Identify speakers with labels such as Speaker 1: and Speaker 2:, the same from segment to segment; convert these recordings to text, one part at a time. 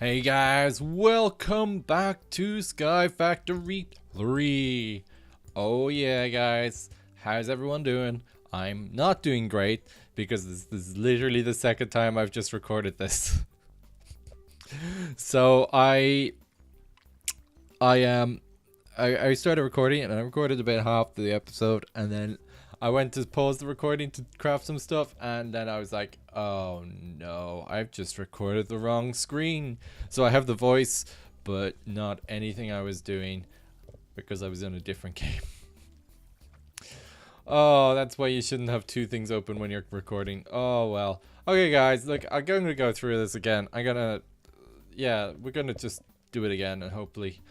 Speaker 1: Hey guys, welcome back to Skyfactory 3. Oh yeah guys, how's everyone doing? I'm not doing great because this is literally the second time I've just recorded this. So I started recording and I recorded about half the episode, and then I went to pause the recording to craft some stuff, and then I was like, oh no, I've just recorded the wrong screen. So I have the voice, but not anything I was doing because I was in a different game. Oh, that's why you shouldn't have two things open when you're recording. Oh well. Okay guys, look, I'm going to go through this again. We're gonna just do it again, and hopefully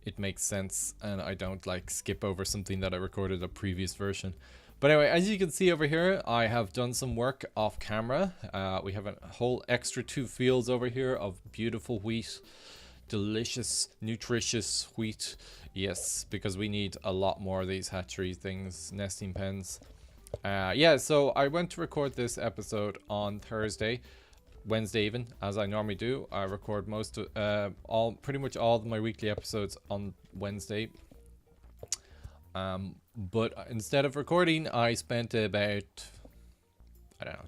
Speaker 1: it makes sense and I don't like skip over something that I recorded a previous version. But anyway, as you can see over here, I have done some work off camera. We have a whole extra 2 fields over here of beautiful wheat, delicious, nutritious wheat. Yes, because we need a lot more of these hatchery things, nesting pens. So I went to record this episode on Wednesday even, as I normally do. I record pretty much all of my weekly episodes on Wednesday. But instead of recording, I spent about,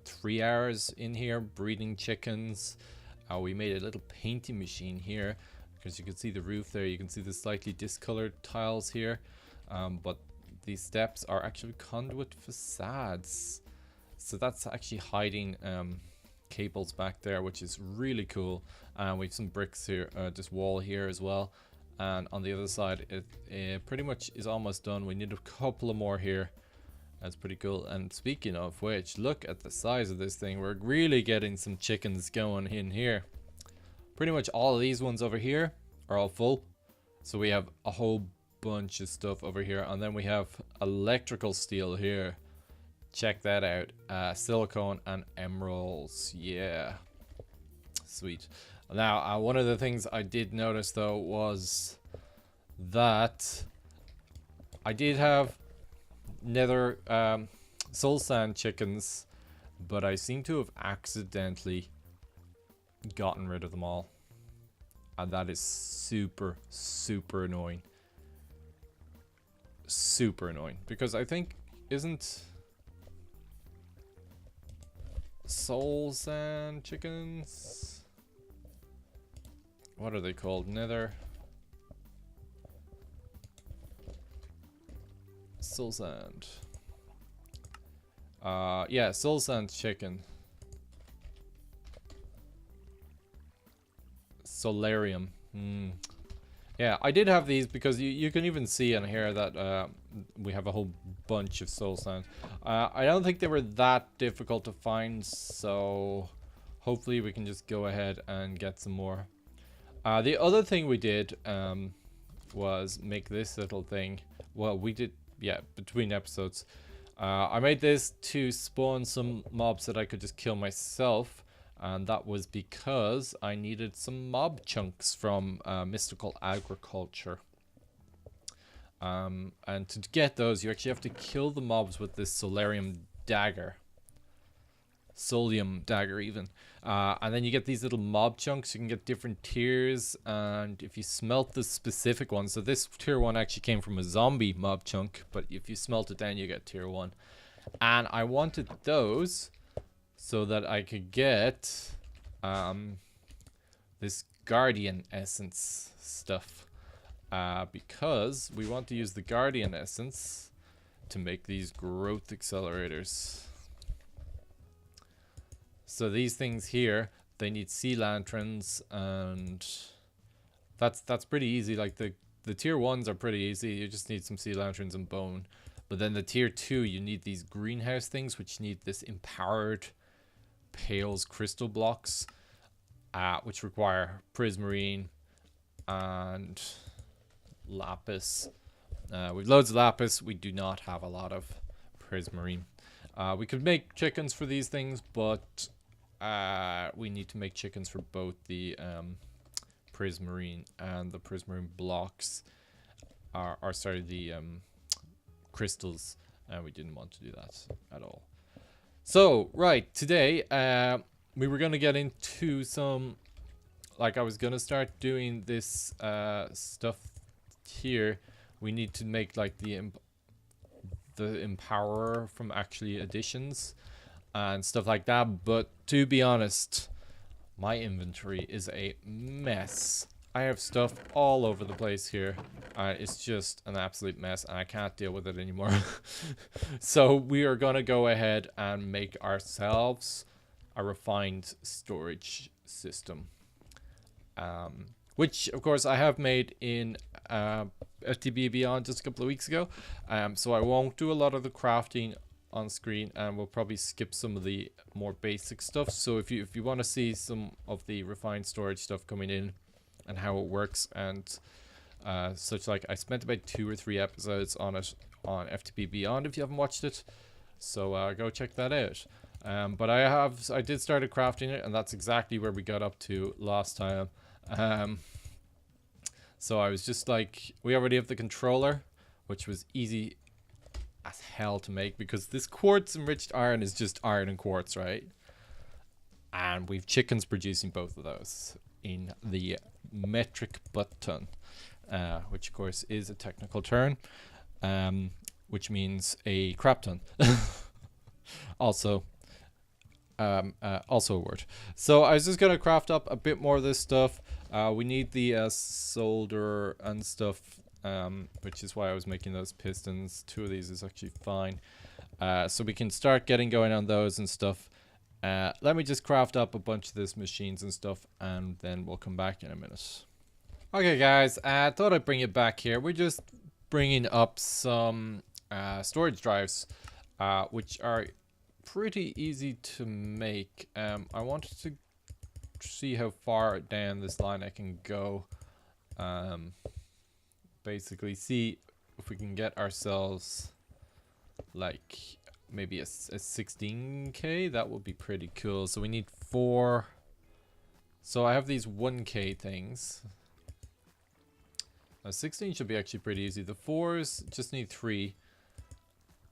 Speaker 1: 3 hours in here breeding chickens. We made a little painting machine here, because you can see the roof there. You can see the slightly discolored tiles here. But these steps are actually conduit facades. So that's actually hiding cables back there, which is really cool. And we have some bricks here, this wall here as well, and on the other side it pretty much is almost done. We need a couple of more here. That's pretty cool. And speaking of which, look at the size of this thing. We're really getting some chickens going in here. Pretty much all of these ones over here are all full, so we have a whole bunch of stuff over here. And then we have electrical steel here. Check that out. Silicone and emeralds. Yeah. Sweet. Now, one of the things I did notice though was that I did have nether soul sand chickens, but I seem to have accidentally gotten rid of them all. And that is super, super annoying. Super annoying. Because I think, isn't soul sand chickens, what are they called? Nether soul sand. Yeah, soul sand chicken. Solarium. Yeah, I did have these because you can even see in here that we have a whole bunch of soul sand. I don't think they were that difficult to find, so hopefully we can just go ahead and get some more. The other thing we did was make this little thing. Well, we did, yeah, between episodes. I made this to spawn some mobs that I could just kill myself. And that was because I needed some mob chunks from Mystical Agriculture. And to get those, you actually have to kill the mobs with this Solarium dagger. Solium dagger even. And then you get these little mob chunks. You can get different tiers. And if you smelt the specific one, so this tier 1 actually came from a zombie mob chunk. But if you smelt it down, you get tier 1. And I wanted those so that I could get this Guardian Essence stuff. Because we want to use the Guardian Essence to make these growth accelerators. So these things here, they need sea lanterns, and that's pretty easy. Like the tier 1s are pretty easy. You just need some sea lanterns and bone. But then the tier 2, you need these greenhouse things, which need this empowered Pale's crystal blocks, which require prismarine and lapis. We've loads of lapis. We do not have a lot of prismarine. We could make chickens for these things, but we need to make chickens for both the prismarine and the prismarine blocks. The crystals. We didn't want to do that at all. So, right, today, we were going to get into some like I was gonna start doing this stuff here. We need to make like the empowerer from actually additions and stuff like that. But to be honest, my inventory is a mess. I have stuff all over the place here. It's just an absolute mess and I can't deal with it anymore. So we are gonna go ahead and make ourselves a refined storage system. Which of course I have made in FTB Beyond just a couple of weeks ago. So I won't do a lot of the crafting on screen, and we'll probably skip some of the more basic stuff. So if you want to see some of the refined storage stuff coming in and how it works and such, like I spent about 2 or 3 episodes on it on FTB Beyond if you haven't watched it, so go check that out. But I did start crafting it, and that's exactly where we got up to last time. So I was just like, we already have the controller, which was easy as hell to make because this quartz enriched iron is just iron and quartz, right? And we've chickens producing both of those in the metric butt ton, which of course is a technical term, which means a crap ton. Also a word. So I was just gonna craft up a bit more of this stuff. We need the solder and stuff, which is why I was making those pistons. 2 of these is actually fine. So we can start getting going on those and stuff. Let me just craft up a bunch of these machines and stuff, and then we'll come back in a minute. Okay guys, I thought I'd bring it back here. We're just bringing up some storage drives, which are pretty easy to make. I wanted to see how far down this line I can go. Basically see if we can get ourselves like maybe a 16k. That would be pretty cool. So we need 4. So I have these 1k things. 16 should be actually pretty easy. The 4s just need 3,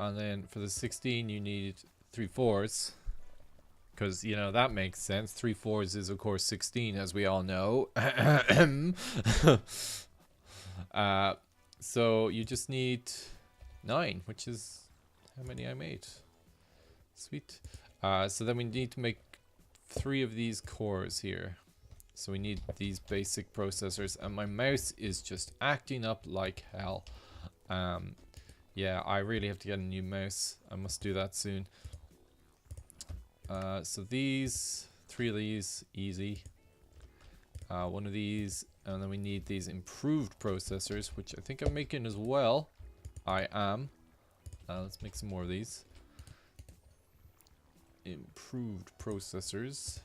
Speaker 1: and then for the 16 you need 3 4s, because you know that makes sense. 3 4s is of course 16, as we all know. So you just need 9, which is how many I made. Sweet. So then we need to make 3 of these cores here. So we need these basic processors, and my mouse is just acting up like hell. Yeah, I really have to get a new mouse. I must do that soon. So these 3 of these, easy. 1 of these, and then we need these improved processors, which I think I'm making as well. I am. Let's make some more of these. Improved processors.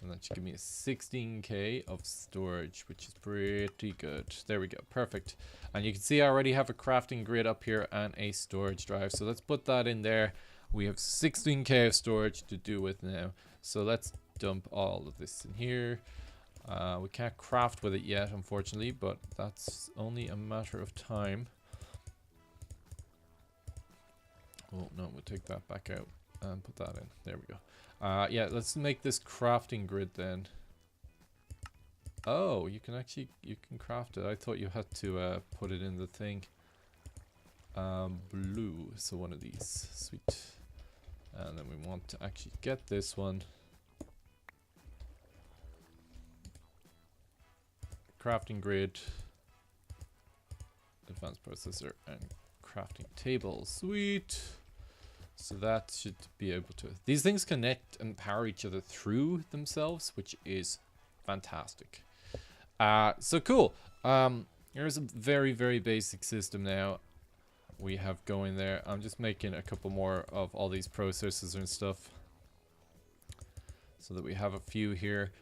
Speaker 1: And that should give me a 16k of storage, which is pretty good. There we go, perfect. And you can see I already have a crafting grid up here and a storage drive. So let's put that in there. We have 16k of storage to do with now. So let's dump all of this in here. We can't craft with it yet, unfortunately, but that's only a matter of time. Oh no, we'll take that back out and put that in. There we go. Yeah, let's make this crafting grid then. Oh, you can craft it. I thought you had to put it in the thing. Blue, so 1 of these, sweet. And then we want to actually get this one. Crafting grid, advanced processor, and crafting table, sweet. So that should be able to... These things connect and power each other through themselves, which is fantastic. So cool. Here's a very, very basic system now we have going there. I'm just making a couple more of all these processors and stuff, so that we have a few here.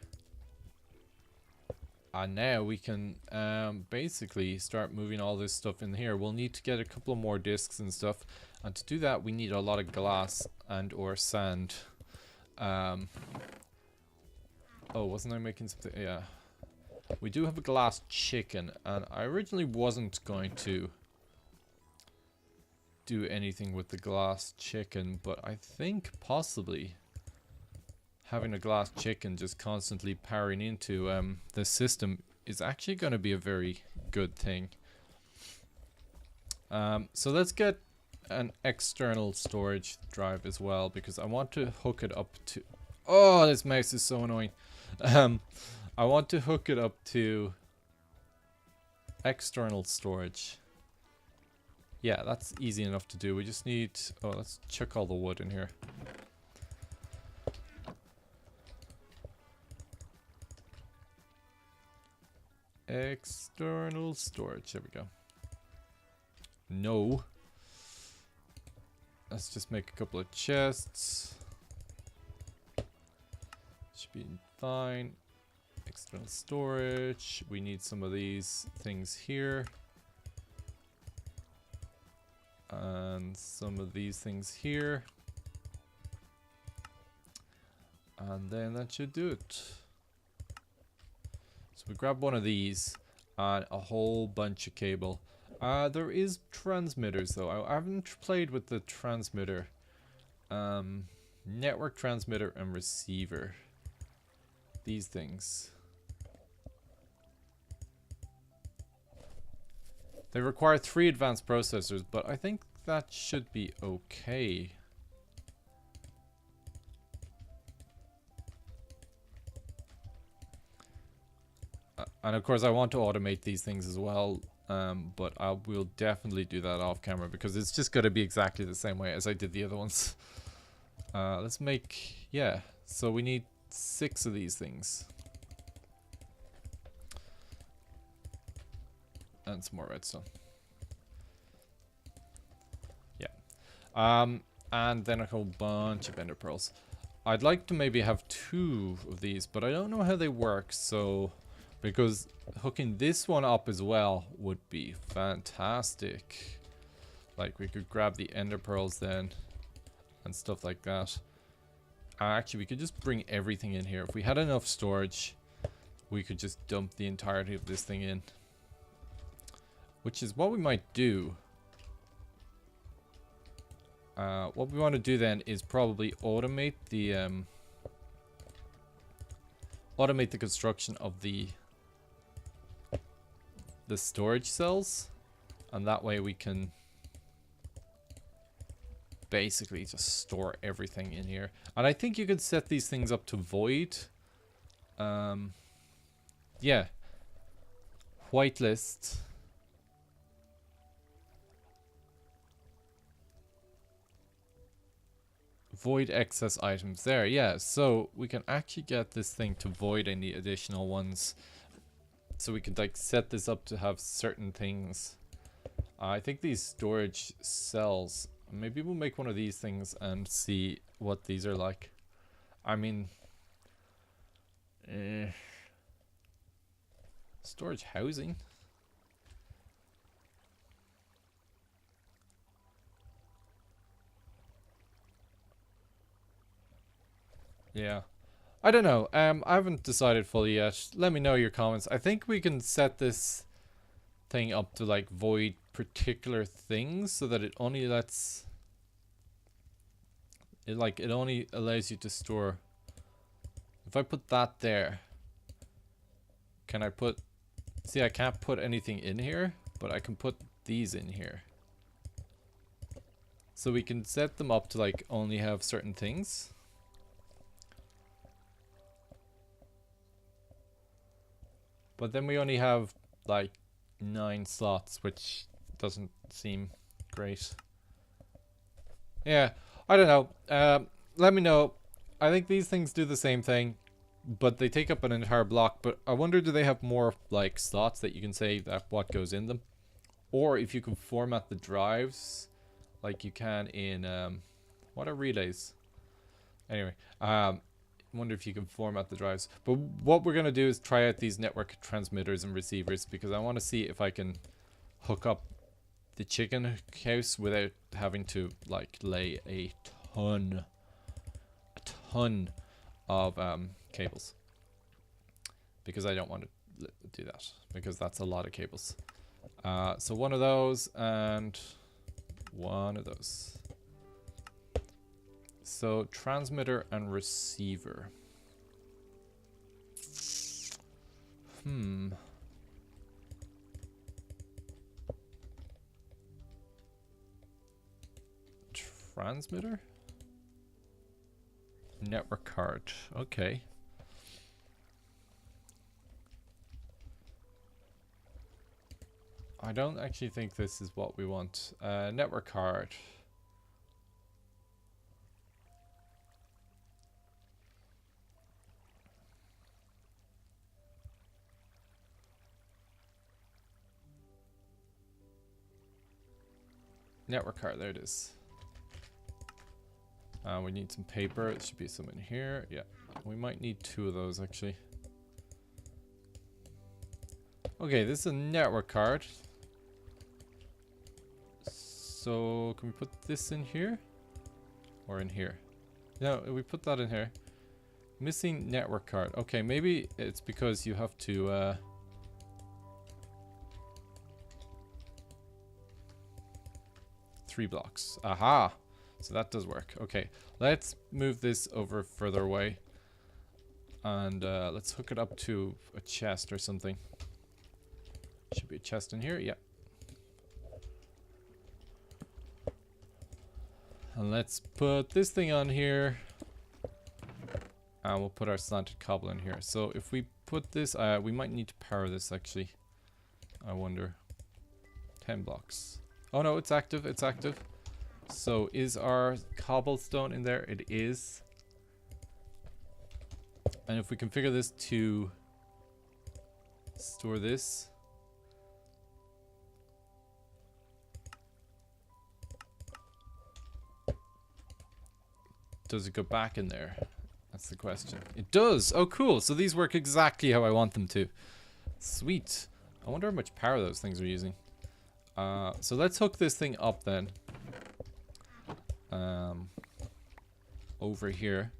Speaker 1: And now we can basically start moving all this stuff in here. We'll need to get a couple more discs and stuff. And to do that, we need a lot of glass and or sand. Oh, wasn't I making something? Yeah. We do have a glass chicken, and I originally wasn't going to do anything with the glass chicken, but I think possibly having a glass chicken just constantly powering into the system is actually going to be a very good thing. So let's get an external storage drive as well, because I want to hook it up to... Oh, this mouse is so annoying. I want to hook it up to external storage. Yeah, that's easy enough to do. We just need... Oh, let's chuck all the wood in here. External storage. There we go. No. Let's just make a couple of chests. Should be fine. External storage. We need some of these things here. And some of these things here. And then that should do it. So we grab one of these and a whole bunch of cable. There is transmitters though. I haven't played with the transmitter. Network transmitter and receiver. These things. They require 3 advanced processors, but I think that should be okay. And of course I want to automate these things as well, but I will definitely do that off camera because it's just going to be exactly the same way as I did the other ones. Let's make, yeah, so we need 6 of these things. And some more redstone. Yeah. And then a whole bunch of ender pearls. I'd like to maybe have 2 of these, but I don't know how they work, so... Because hooking this one up as well would be fantastic. Like, we could grab the ender pearls then, and stuff like that. Actually, we could just bring everything in here. If we had enough storage, we could just dump the entirety of this thing in. Which is what we might do. What we want to do then is probably automate the construction of the storage cells, and that way we can basically just store everything in here. And I think you could set these things up to void. Yeah, whitelist. Void excess items there, yeah, so we can actually get this thing to void any additional ones, so we can like set this up to have certain things. I think these storage cells, maybe we'll make one of these things and see what these are like. I mean, storage housing. Yeah, I don't know. I haven't decided fully yet. Let me know your comments. I think we can set this thing up to like void particular things so that it only lets it, like, it only allows you to store. If I put that there, can I put, see, I can't put anything in here, but I can put these in here. So we can set them up to like only have certain things. But then we only have like 9 slots, which doesn't seem great. Yeah, I don't know. Let me know. I think these things do the same thing, but they take up an entire block. But I wonder, do they have more like slots that you can say that what goes in them? Or if you can format the drives like you can in what are relays? Anyway, wonder if you can format the drives. But what we're going to do is try out these network transmitters and receivers, because I want to see if I can hook up the chicken house without having to like lay a ton of cables, because I don't want to do that, because that's a lot of cables. So one of those and one of those. So transmitter and receiver. Transmitter? Network card. Okay. I don't actually think this is what we want. Network card. Network card, there it is. We need some paper. It should be some in here. Yeah, we might need 2 of those actually. Okay, this is a network card. So can we put this in here? Or in here? No, we put that in here. Missing network card. Okay, maybe it's because you have to 3 blocks. Aha! So that does work. Okay, let's move this over further away. And let's hook it up to a chest or something. Should be a chest in here, yeah. And let's put this thing on here. And we'll put our slanted cobble in here. So if we put this, we might need to power this actually. I wonder. 10 blocks. Oh no, it's active, it's active. So is our cobblestone in there? It is. And if we configure this to store this. Does it go back in there? That's the question. It does! Oh cool, so these work exactly how I want them to. Sweet. I wonder how much power those things are using. So let's hook this thing up then. Over here.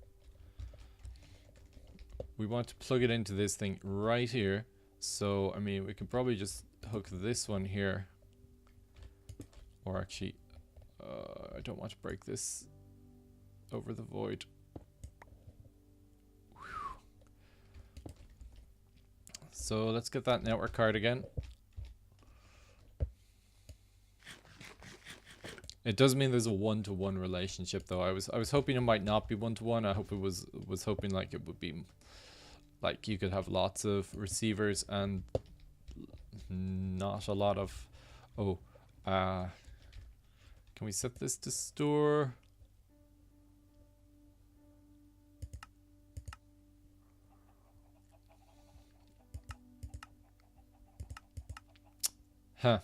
Speaker 1: We want to plug it into this thing right here. So, I mean, we could probably just hook this one here. Or actually, I don't want to break this over the void. Whew. So let's get that network card again. It does mean there's a one-to-one relationship though. I was hoping it might not be one-to-one. I hope it was hoping like it would be like you could have lots of receivers and not a lot of can we set this to store? Huh.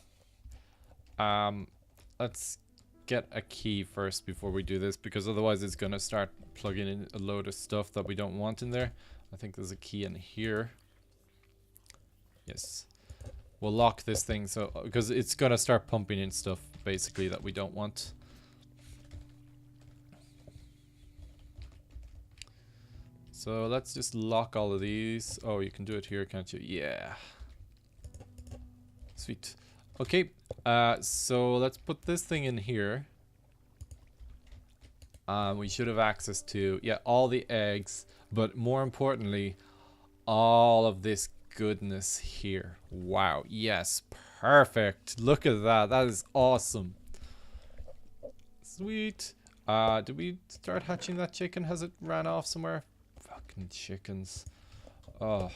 Speaker 1: Let's get a key first before we do this, because otherwise it's gonna start plugging in a load of stuff that we don't want in there. I think there's a key in here. Yes. We'll lock this thing so because it's gonna start pumping in stuff basically that we don't want. So let's just lock all of these. Oh, you can do it here, can't you? Yeah. Sweet. Okay, so let's put this thing in here. We should have access to, yeah, all the eggs, but more importantly, all of this goodness here. Wow, yes, perfect. Look at that, that is awesome. Sweet. Did we start hatching that chicken? Has it ran off somewhere? Fucking chickens. Oh.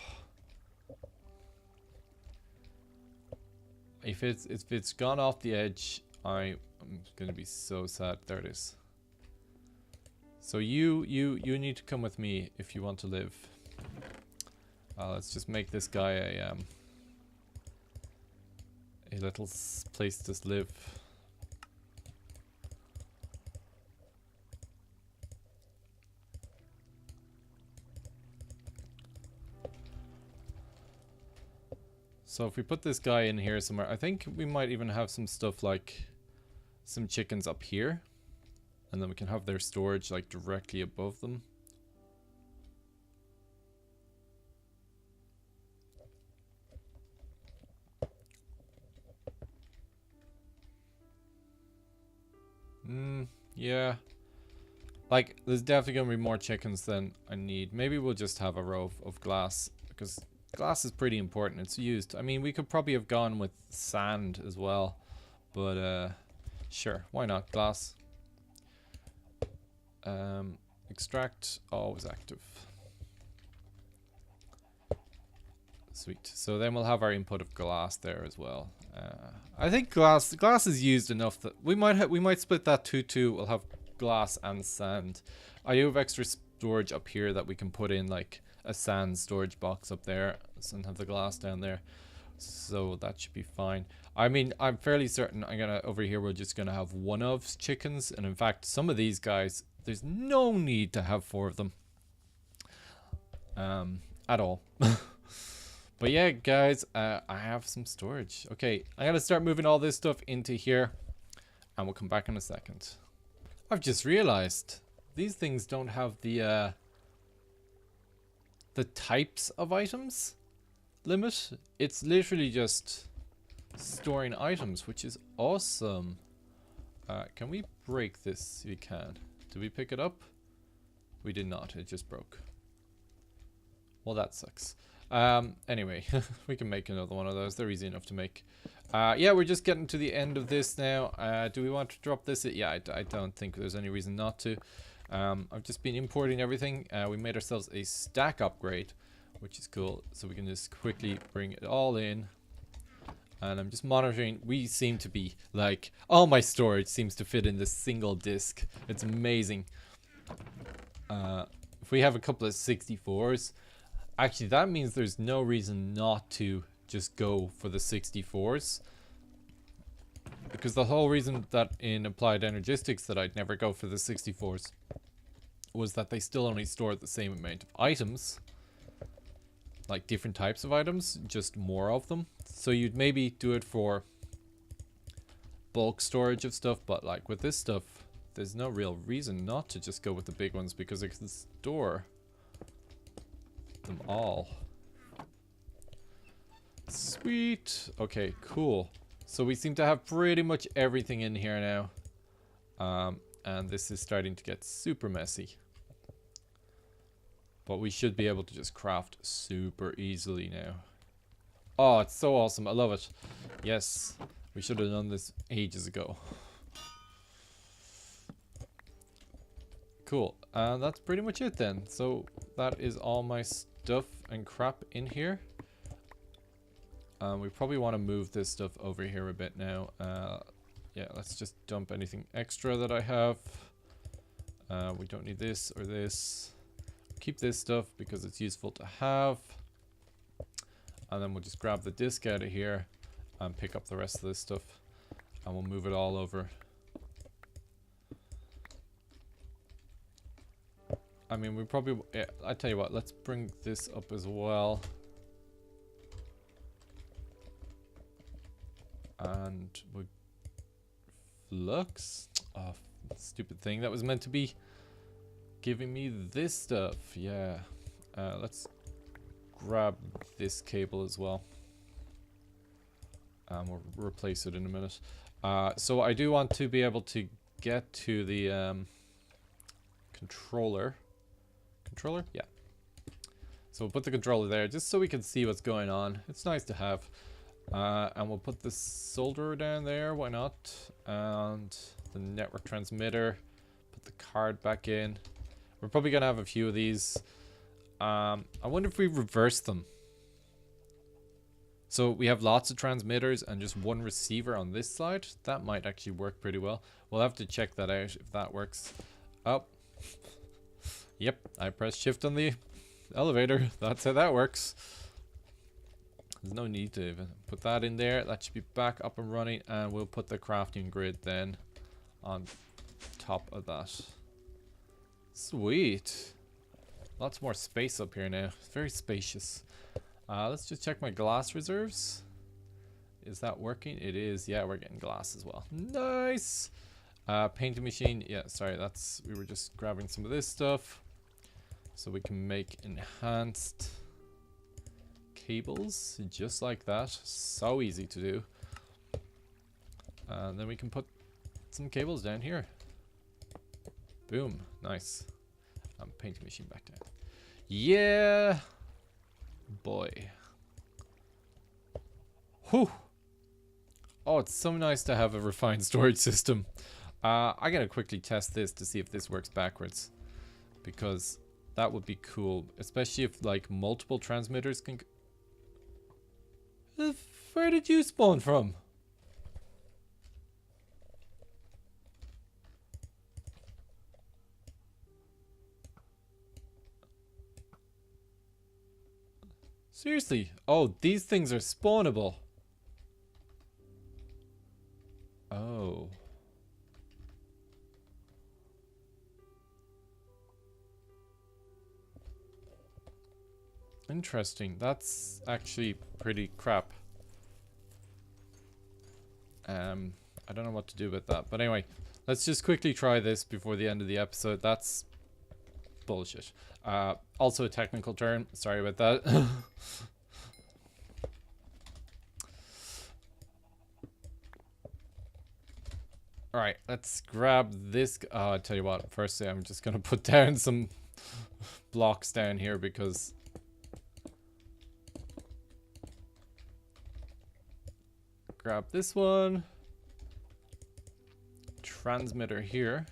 Speaker 1: If it's gone off the edge, I'm gonna be so sad. There it is. So you need to come with me if you want to live. Let's just make this guy a little place to live. So if we put this guy in here somewhere, I think we might even have some stuff like some chickens up here. And then we can have their storage like directly above them. Yeah. Like, there's definitely gonna be more chickens than I need. Maybe we'll just have a row of glass, because Glass is pretty important. It's used. I mean, we could probably have gone with sand as well, but sure, why not? Glass. Extract, always active. Sweet. So then we'll have our input of glass there as well. I think glass is used enough that we might split that 2-2. We'll have glass and sand. I do have extra storage up here that we can put in, like a sand storage box up there, and have the glass down there. So that should be fine. I mean, I'm fairly certain over here we're just gonna have one of chickens, and in fact some of these guys, there's no need to have 4 of them. At all. But yeah, guys, I have some storage. Okay, I gotta start moving all this stuff into here, and we'll come back in a second. I've just realized these things don't have the types of items limit. It's literally just storing items, which is awesome. Can we break this? We can. Did we pick it up? We did not. It just broke. Well, that sucks. Anyway, we can make another one of those. They're easy enough to make. Yeah, we're just getting to the end of this now. Do we want to drop this? Yeah, I don't think there's any reason not to. I've just been importing everything. We made ourselves a stack upgrade, which is cool. So we can just quickly bring it all in. And I'm just monitoring. We seem to be like, all my storage seems to fit in this single disk. It's amazing. If we have a couple of 64s, actually that means there's no reason not to just go for the 64s. Because the whole reason that in Applied Energistics that I'd never go for the 64s was that they still only store the same amount of items. Like different types of items, just more of them. So you'd maybe do it for bulk storage of stuff, but like with this stuff, there's no real reason not to just go with the big ones because it can store them all. Sweet. Okay, cool. So we seem to have pretty much everything in here now. And this is starting to get super messy. But we should be able to just craft super easily now. Oh, it's so awesome. I love it. Yes, we should have done this ages ago. Cool. And that's pretty much it then. So that is all my stuff and crap in here. We probably want to move this stuff over here a bit now. Yeah, let's just dump anything extra that I have. We don't need this or this. Keep this stuff because it's useful to have. And then we'll just grab the disc out of here and pick up the rest of this stuff. And we'll move it all over. I mean, we probably... Yeah, I tell you what, let's bring this up as well. And we... Flux? Oh, stupid thing. That was meant to be giving me this stuff. Yeah. Let's grab this cable as well. We'll replace it in a minute. So I do want to be able to get to the controller. Controller? Yeah. So we'll put the controller there just so we can see what's going on. It's nice to have. And we'll put the solderer down there. Why not? And the network transmitter. Put the card back in. We're probably going to have a few of these. I wonder if we reverse them. So we have lots of transmitters and just one receiver on this side. That might actually work pretty well. We'll have to check that out if that works. Oh. Yep, I pressed shift on the elevator. That's how that works. There's no need to even put that in there. That should be back up and running. And we'll put the crafting grid then on top of that. Sweet. Lots more space up here now. It's very spacious. Let's just check my glass reserves. Is that working? It is. Yeah, we're getting glass as well. Nice. Painting machine. Yeah, sorry. We were just grabbing some of this stuff. So we can make enhanced cables just like that. So easy to do. And then we can put some cables down here. Boom. Nice. Painting machine back down. Yeah. Boy. Whew. Oh, it's so nice to have a refined storage system. I'm gonna quickly test this to see if this works backwards, because that would be cool, especially if like multiple transmitters can. Where did you spawn from? Seriously? Oh, these things are spawnable. Oh. Interesting. That's actually pretty crap. I don't know what to do with that. But anyway, let's just quickly try this before the end of the episode. That's bullshit. Also a technical term. Sorry about that. Alright, let's grab this. I'll tell you what. Firstly, I'm just going to put down some blocks down here because... Grab this one. Transmitter here.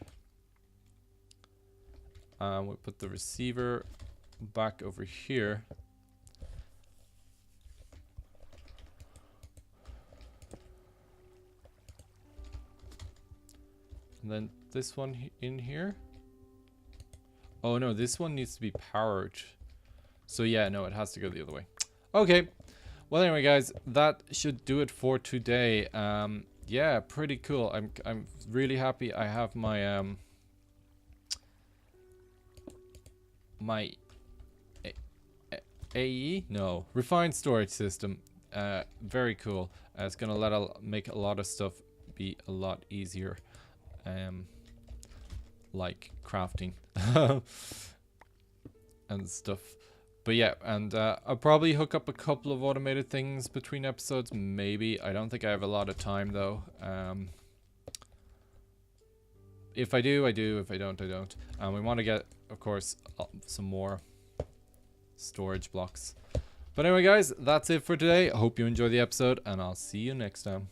Speaker 1: We'll put the receiver back over here. And then this one in here. Oh no, this one needs to be powered. So yeah, no, it has to go the other way. Okay. Well, anyway, guys, that should do it for today. Yeah, pretty cool. I'm really happy. I have my my AE? No, refined storage system. Very cool. It's gonna make a lot of stuff be a lot easier. Like crafting and stuff. But yeah, and I'll probably hook up a couple of automated things between episodes, maybe. I don't think I have a lot of time though. If I do, I do. If I don't, I don't. We want to get, of course, some more storage blocks. But anyway, guys, that's it for today. I hope you enjoyed the episode, and I'll see you next time.